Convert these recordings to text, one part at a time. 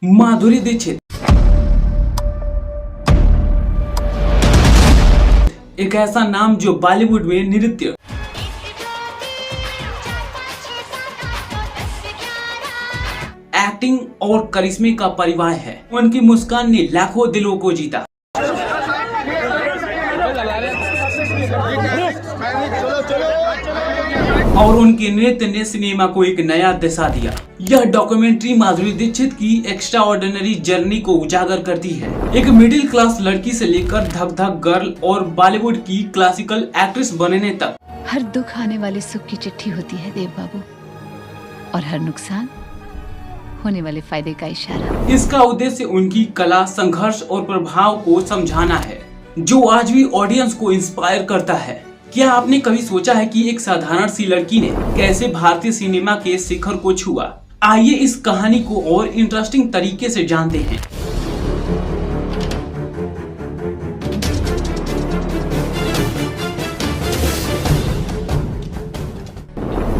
माधुरी दीक्षित एक ऐसा नाम जो बॉलीवुड में नृत्य, एक्टिंग और करिश्मे का परिवार है। उनकी मुस्कान ने लाखों दिलों को जीता। और उनके नृत्य ने सिनेमा को एक नया दिशा दिया। यह डॉक्यूमेंट्री माधुरी दीक्षित की एक्स्ट्रा ऑर्डिनरी जर्नी को उजागर करती है। एक मिडिल क्लास लड़की से लेकर धक धक गर्ल और बॉलीवुड की क्लासिकल एक्ट्रेस बनने तक। हर दुख आने वाले सुख की चिट्ठी होती है देव बाबू, और हर नुकसान होने वाले फायदे का इशारा। इसका उद्देश्य उनकी कला, संघर्ष और प्रभाव को समझाना है, जो आज भी ऑडियंस को इंस्पायर करता है। क्या आपने कभी सोचा है कि एक साधारण सी लड़की ने कैसे भारतीय सिनेमा के शिखर को छुआ? आइए इस कहानी को और इंटरेस्टिंग तरीके से जानते हैं।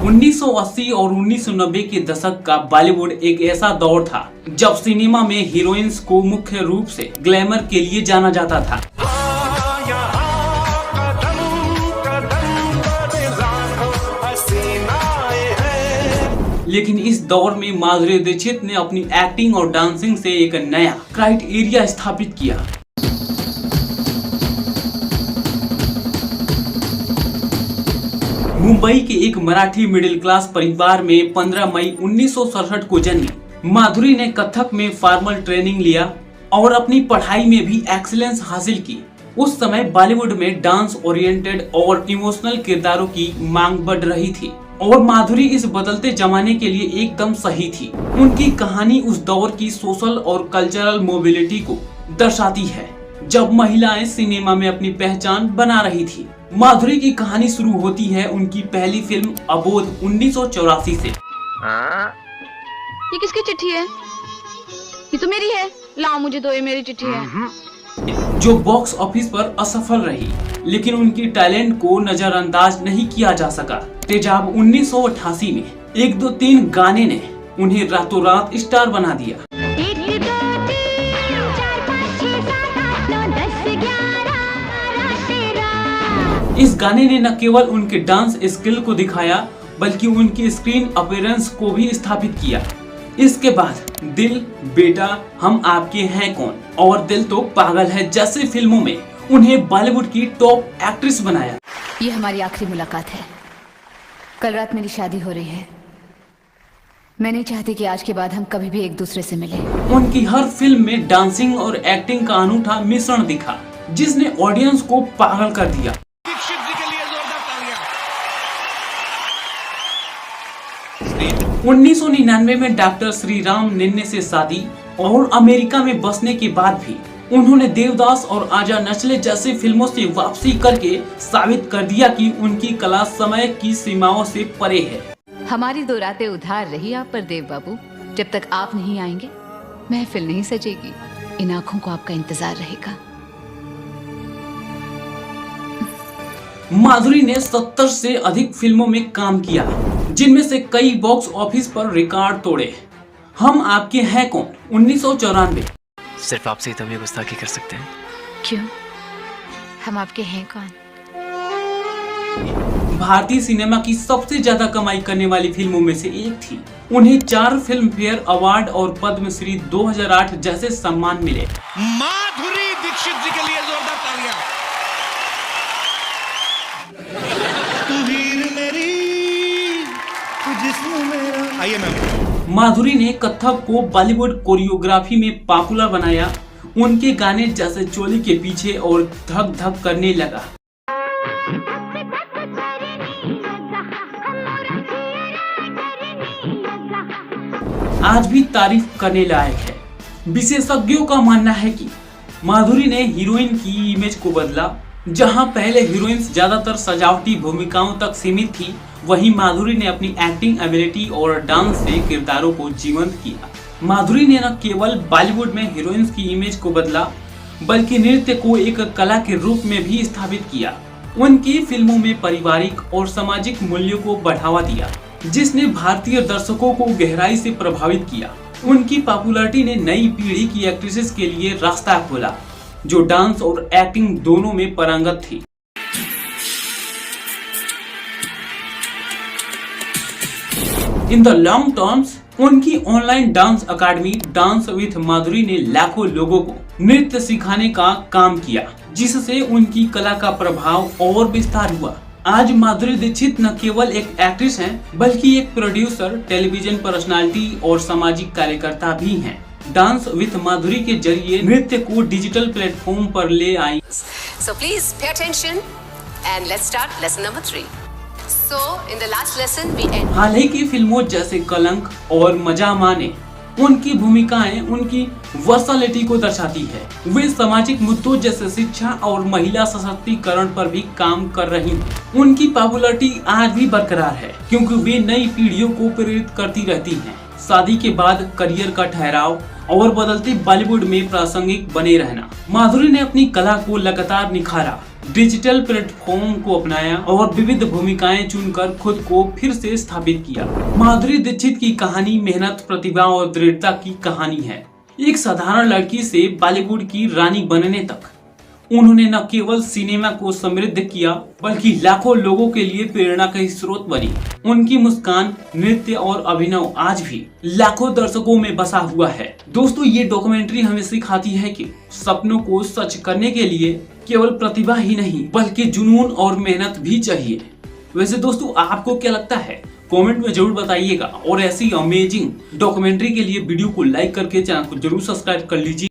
उन्नीस 1980 और 1990 के दशक का बॉलीवुड एक ऐसा दौर था जब सिनेमा में हीरोइंस को मुख्य रूप से ग्लैमर के लिए जाना जाता था। लेकिन इस दौर में माधुरी दीक्षित ने अपनी एक्टिंग और डांसिंग से एक नया क्राइटेरिया स्थापित किया। मुंबई के एक मराठी मिडिल क्लास परिवार में 15 मई 1967 को जन्मी माधुरी ने कथक में फॉर्मल ट्रेनिंग लिया और अपनी पढ़ाई में भी एक्सीलेंस हासिल की। उस समय बॉलीवुड में डांस ओरिएंटेड और इमोशनल किरदारों की मांग बढ़ रही थी और माधुरी इस बदलते जमाने के लिए एकदम सही थी। उनकी कहानी उस दौर की सोशल और कल्चरल मोबिलिटी को दर्शाती है, जब महिलाएं सिनेमा में अपनी पहचान बना रही थी। माधुरी की कहानी शुरू होती है उनकी पहली फिल्म अबोध 1984 से। ये किसकी चिट्ठी है? ये तो मेरी है। लाओ मुझे दो, ये मेरी चिट्ठी है। जो बॉक्स ऑफिस पर असफल रही, लेकिन उनकी टैलेंट को नजरअंदाज नहीं किया जा सका। तेजाब 1988 में 1 2 3 गाने ने उन्हें रातों रात स्टार बना दिया। 1 2 3 4 5 6 7 8 9 10 11 इस गाने ने न केवल उनके डांस स्किल को दिखाया, बल्कि उनकी स्क्रीन अपीयरेंस को भी स्थापित किया। इसके बाद दिल, बेटा, हम आपके हैं कौन और दिल तो पागल है जैसे फिल्मों में उन्हें बॉलीवुड की टॉप एक्ट्रेस बनाया। ये हमारी आखिरी मुलाकात है। कल रात मेरी शादी हो रही है। मैं नहीं चाहती कि आज के बाद हम कभी भी एक दूसरे से मिलें। उनकी हर फिल्म में डांसिंग और एक्टिंग का अनूठा मिश्रण दिखा, जिसने ऑडियंस को पागल कर दिया। 1999 में डॉक्टर श्रीराम निन्ने से शादी और अमेरिका में बसने के बाद भी उन्होंने देवदास और आजा नचले जैसी फिल्मों से वापसी करके साबित कर दिया कि उनकी कला समय की सीमाओं से परे है। हमारी 2 रातें उधार रही आप पर देव बाबू। जब तक आप नहीं आएंगे महफिल नहीं सजेगी। इन आंखों को आपका इंतजार रहेगा। माधुरी ने 70 से अधिक फिल्मों में काम किया, जिनमें से कई बॉक्स ऑफिस पर रिकॉर्ड तोड़े। हम आपके हैं कौन 1994। सिर्फ आपसे ही तो हम ये गुस्ताखी कर सकते हैं। क्यों? हम आपके हैं कौन? भारतीय सिनेमा की सबसे ज्यादा कमाई करने वाली फिल्मों में से एक थी। उन्हें 4 फिल्म फेयर अवार्ड और पद्मश्री 2008 जैसे सम्मान मिले। माधुरी दीक्षित जी के लिए जोरदार तालियां। आइए मैम। माधुरी ने कथक को बॉलीवुड कोरियोग्राफी में पॉपुलर बनाया। उनके गाने जैसे चोली के पीछे और धक धक करने लगा आज भी तारीफ करने लायक है। विशेषज्ञों का मानना है कि माधुरी ने हीरोइन की इमेज को बदला। जहां पहले हीरोइंस ज्यादातर सजावटी भूमिकाओं तक सीमित थी, वहीं माधुरी ने अपनी एक्टिंग एबिलिटी और डांस से किरदारों को जीवंत किया। माधुरी ने न केवल बॉलीवुड में हीरोइंस की इमेज को बदला, बल्कि नृत्य को एक कला के रूप में भी स्थापित किया। उनकी फिल्मों में पारिवारिक और सामाजिक मूल्यों को बढ़ावा दिया, जिसने भारतीय दर्शकों को गहराई से प्रभावित किया। उनकी पॉपुलैरिटी ने नई पीढ़ी की एक्ट्रेसेस के लिए रास्ता खोला, जो डांस और एक्टिंग दोनों में पारंगत थी। इन द लॉन्ग टर्म्स उनकी online dance academy dance with Madhuri ने लाखों लोगों को नृत्य सिखाने का काम किया, जिससे उनकी कला का प्रभाव और विस्तार हुआ। आज माधुरी दीक्षित न केवल एक एक्ट्रेस हैं, बल्कि एक प्रोड्यूसर, टेलीविजन पर्सनालिटी और सामाजिक कार्यकर्ता भी हैं। डांस विथ माधुरी के जरिए नृत्य को डिजिटल प्लेटफॉर्म पर ले आई। So please pay attention and let's start lesson number 3. So in the last lesson we end. हाल ही की फिल्मों जैसे कलंक और मजा माने उनकी भूमिकाएं उनकी वर्सैलिटी को दर्शाती है। वे सामाजिक मुद्दों जैसे शिक्षा और महिला सशक्तिकरण पर भी काम कर रही हैं। उनकी पॉपुलैरिटी आज भी बरकरार है, क्योंकि वे नई पीढ़ियों को प्रेरित करती रहती हैं। शादी के बाद करियर का ठहराव और बदलते बॉलीवुड में प्रासंगिक बने रहना। माधुरी ने अपनी कला को लगातार निखारा, डिजिटल प्लेटफॉर्म को अपनाया और विविध भूमिकाएं चुनकर खुद को फिर से स्थापित किया। माधुरी दीक्षित की कहानी मेहनत, प्रतिभा और दृढ़ता की कहानी है। एक साधारण लड़की से बॉलीवुड की रानी बनने तक उन्होंने न केवल सिनेमा को समृद्ध किया, बल्कि लाखों लोगों के लिए प्रेरणा का स्रोत बनी। उनकी मुस्कान, नृत्य और अभिनय आज भी लाखों दर्शकों में बसा हुआ है। दोस्तों, ये डॉक्यूमेंट्री हमें सिखाती है कि सपनों को सच करने के लिए केवल प्रतिभा ही नहीं, बल्कि जुनून और मेहनत भी चाहिए। वैसे दोस्तों, आपको क्या लगता है? कमेंट में जरूर बताइएगा और ऐसी अमेजिंग डॉक्यूमेंट्री के लिए वीडियो को लाइक करके चैनल को जरूर सब्सक्राइब कर लीजिए।